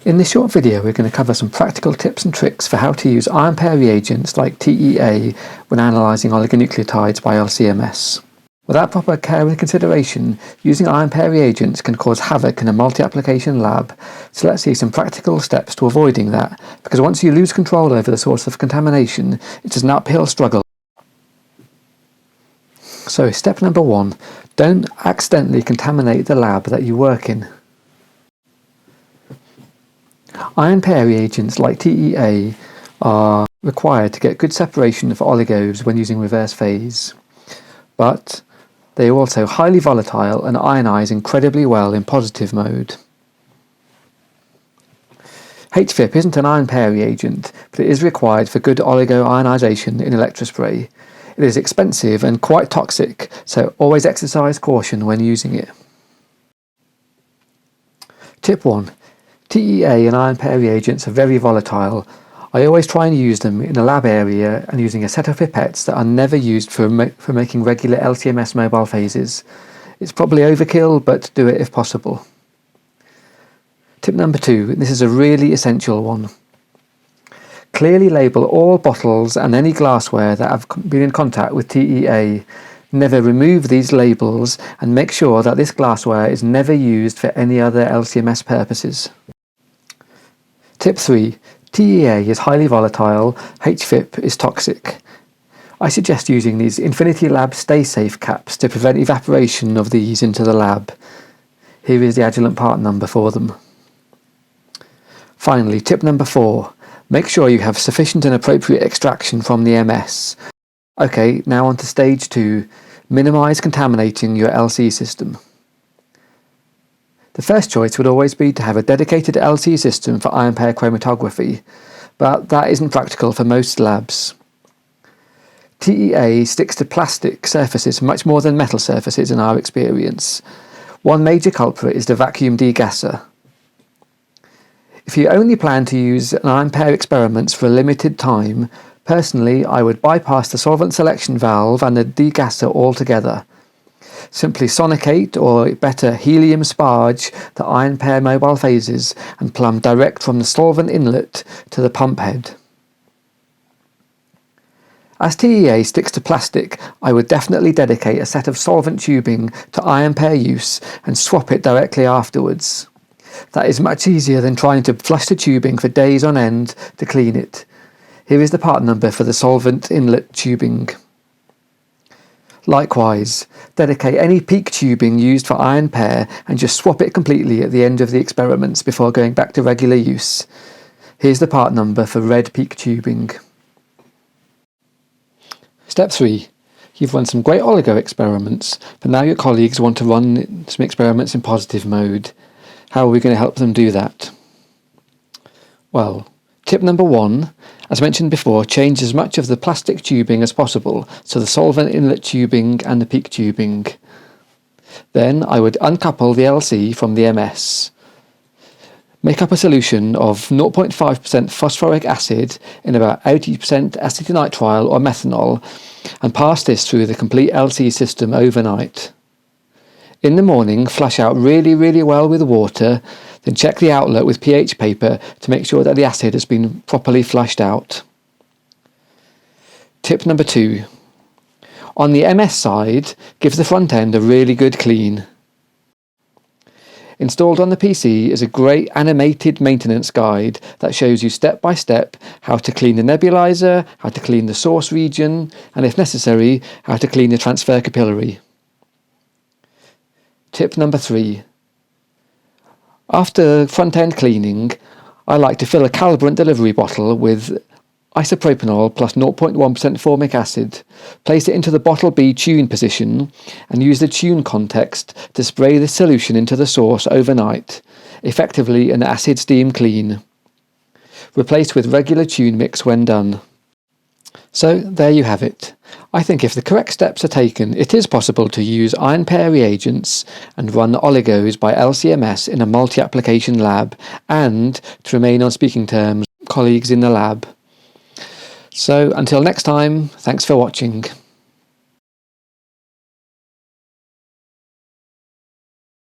In this short video we're going to cover some practical tips and tricks for how to use ion pair reagents like TEA when analysing oligonucleotides by LCMS. Without proper care and consideration, using ion pair reagents can cause havoc in a multi-application lab, so let's see some practical steps to avoiding that, because once you lose control over the source of contamination, it is an uphill struggle. So step number 1, don't accidentally contaminate the lab that you work in. Ion pair reagents like TEA are required to get good separation for oligos when using reverse phase, but they are also highly volatile and ionise incredibly well in positive mode. HFIP isn't an ion pair reagent, but it is required for good oligo ionisation in electrospray. It is expensive and quite toxic, so always exercise caution when using it. Tip 1. TEA and ion pair reagents are very volatile. I always try and use them in a lab area and using a set of pipettes that are never used for making regular LCMS mobile phases. It's probably overkill, but do it if possible. Tip number 2, this is a really essential one. Clearly label all bottles and any glassware that have been in contact with TEA. Never remove these labels and make sure that this glassware is never used for any other LCMS purposes. Tip 3. TEA is highly volatile, HFIP is toxic. I suggest using these Infinity Lab Stay Safe caps to prevent evaporation of these into the lab. Here is the adjuvant part number for them. Finally, tip number 4. Make sure you have sufficient and appropriate extraction from the MS. Okay, now on to stage 2. Minimise contaminating your LC system. The first choice would always be to have a dedicated LC system for ion pair chromatography, but that isn't practical for most labs. TEA sticks to plastic surfaces much more than metal surfaces in our experience. One major culprit is the vacuum degasser. If you only plan to use ion pair experiments for a limited time, personally I would bypass the solvent selection valve and the degasser altogether. Simply sonicate, or better helium sparge, the ion pair mobile phases and plumb direct from the solvent inlet to the pump head. As TEA sticks to plastic, I would definitely dedicate a set of solvent tubing to ion pair use and swap it directly afterwards. That is much easier than trying to flush the tubing for days on end to clean it. Here is the part number for the solvent inlet tubing. Likewise, dedicate any peak tubing used for ion pair and just swap it completely at the end of the experiments before going back to regular use. Here's the part number for red peak tubing. Step 3. You've run some great oligo experiments, but now your colleagues want to run some experiments in positive mode. How are we going to help them do that? Well, tip number 1, as mentioned before, change as much of the plastic tubing as possible, so the solvent inlet tubing and the peak tubing. Then I would uncouple the LC from the MS. Make up a solution of 0.5% phosphoric acid in about 80% acetonitrile or methanol and pass this through the complete LC system overnight. In the morning, flush out really well with water, then check the outlet with pH paper to make sure that the acid has been properly flushed out. Tip number 2. On the MS side, give the front end a really good clean. Installed on the PC is a great animated maintenance guide that shows you step by step how to clean the nebulizer, how to clean the source region, and if necessary, how to clean the transfer capillary. Tip number 3. After front-end cleaning, I like to fill a calibrant delivery bottle with isopropanol plus 0.1% formic acid, place it into the bottle B tune position, and use the tune context to spray the solution into the source overnight, effectively an acid steam clean. Replace with regular tune mix when done. So there you have it. I think if the correct steps are taken, it is possible to use ion pair reagents and run oligos by LCMS in a multi-application lab, and to remain on speaking terms with colleagues in the lab. So until next time, thanks for watching.